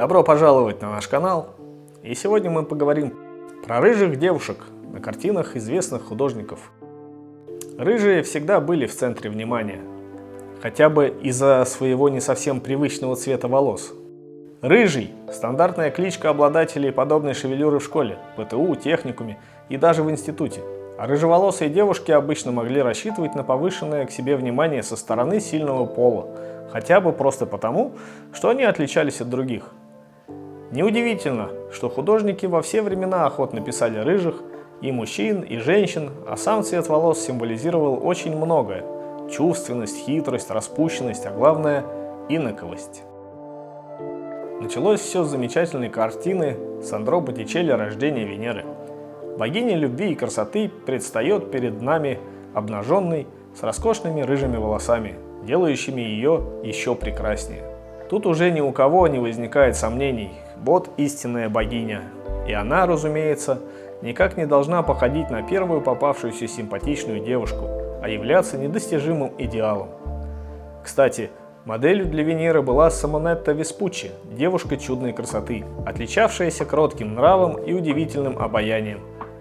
Добро пожаловать на наш канал, и сегодня мы поговорим про рыжих девушек на картинах известных художников. Рыжие всегда были в центре внимания, хотя бы из-за своего не совсем привычного цвета волос. Рыжий – стандартная кличка обладателей подобной шевелюры в школе, ПТУ, техникуме и даже в институте. А рыжеволосые девушки обычно могли рассчитывать на повышенное к себе внимание со стороны сильного пола, хотя бы просто потому, что они отличались от других. Неудивительно, что художники во все времена охотно писали рыжих, и мужчин, и женщин, а сам цвет волос символизировал очень многое – чувственность, хитрость, распущенность, а главное – инаковость. Началось все с замечательной картины Сандро Боттичелли «Рождение Венеры». Богиня любви и красоты предстает перед нами обнаженной, с роскошными рыжими волосами, делающими ее еще прекраснее. Тут уже ни у кого не возникает сомнений, вот истинная богиня. И она, разумеется, никак не должна походить на первую попавшуюся симпатичную девушку, а являться недостижимым идеалом. Кстати, моделью для Венеры была Симонетта Веспуччи, девушка чудной красоты, отличавшаяся кротким нравом и удивительным обаянием.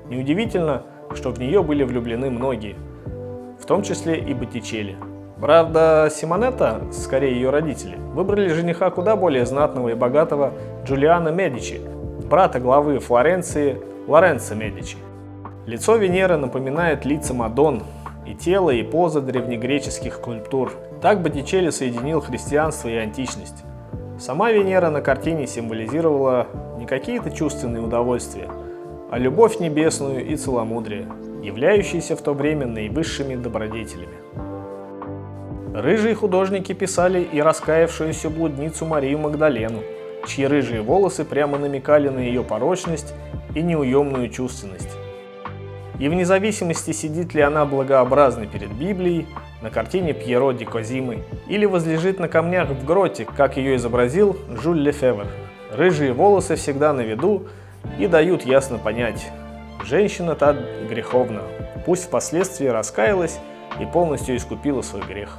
Неудивительно, что в нее были влюблены многие, в том числе и Боттичелли. Правда, Симонетта, скорее ее родители, выбрали жениха куда более знатного и богатого Джулиано Медичи, брата главы Флоренции Лоренцо Медичи. Лицо Венеры напоминает лица Мадонн, и тело, и поза древнегреческих скульптур. Так Боттичелли соединил христианство и античность. Сама Венера на картине символизировала не какие-то чувственные удовольствия, а любовь небесную и целомудрие, являющиеся в то время наивысшими добродетелями. Рыжие художники писали и раскаявшуюся блудницу Марию Магдалену, чьи рыжие волосы прямо намекали на ее порочность и неуемную чувственность. И вне зависимости, сидит ли она благообразно перед Библией, на картине Пьеро ди Козимы, или возлежит на камнях в гроте, как ее изобразил Жюль Лефевр. Рыжие волосы всегда на виду и дают ясно понять – женщина та греховна, пусть впоследствии раскаялась и полностью искупила свой грех.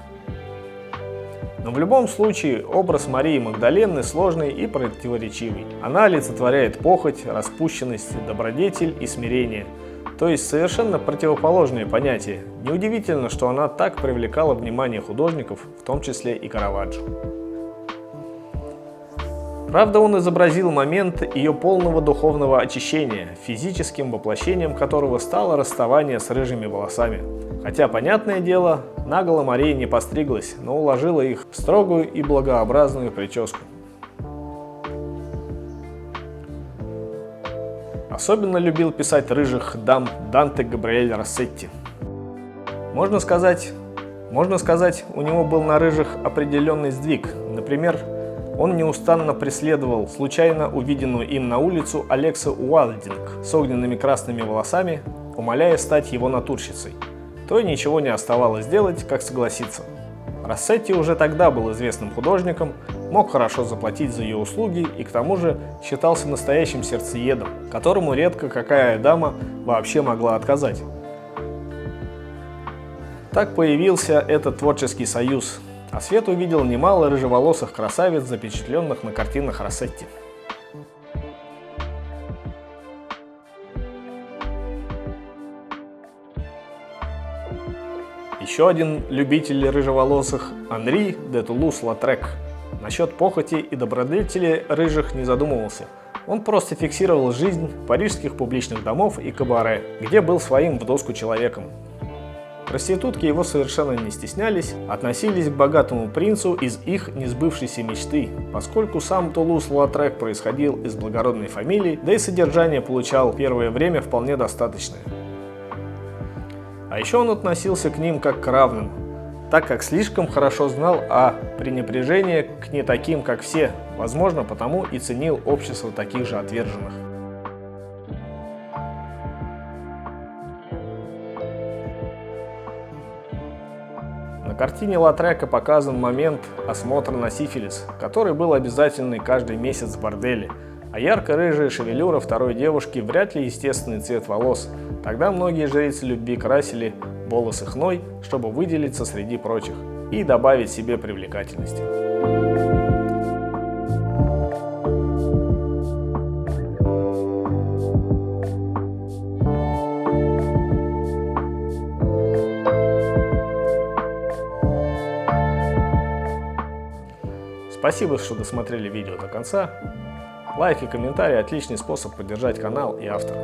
Но в любом случае образ Марии Магдалены сложный и противоречивый. Она олицетворяет похоть, распущенность, добродетель и смирение, то есть совершенно противоположные понятия. Неудивительно, что она так привлекала внимание художников, в том числе и Караваджо. Правда, он изобразил момент ее полного духовного очищения, физическим воплощением которого стало расставание с рыжими волосами. Хотя, понятное дело, наголо Мария не постриглась, но уложила их в строгую и благообразную прическу. Особенно любил писать рыжих дам Данте Габриэль Россетти. Можно сказать, у него был на рыжих определенный сдвиг. Например, он неустанно преследовал случайно увиденную им на улицу Алексу Уайлдинг с огненными красными волосами, умоляя стать его натурщицей. То и ничего не оставалось делать, как согласиться. Россетти уже тогда был известным художником, мог хорошо заплатить за ее услуги и к тому же считался настоящим сердцеедом, которому редко какая дама вообще могла отказать. Так появился этот творческий союз, а свет увидел немало рыжеволосых красавиц, запечатленных на картинах Россетти. Еще один любитель рыжеволосых – Анри де Тулус-Латрек. Насчет похоти и добродетели рыжих не задумывался. Он просто фиксировал жизнь парижских публичных домов и кабаре, где был своим в доску человеком. Проститутки его совершенно не стеснялись, относились к богатому принцу из их несбывшейся мечты, поскольку сам Тулус-Латрек происходил из благородной фамилии, да и содержание получал первое время вполне достаточное. А еще он относился к ним как к равным, так как слишком хорошо знал о пренебрежении к не таким, как все, возможно, потому и ценил общество таких же отверженных. На картине Латрека показан момент осмотра на сифилис, который был обязательный каждый месяц в борделе, а ярко-рыжая шевелюра второй девушки вряд ли естественный цвет волос. Тогда многие жрицы любви красили волосы хной, чтобы выделиться среди прочих и добавить себе привлекательности. Спасибо, что досмотрели видео до конца. Лайк и комментарий – отличный способ поддержать канал и автора.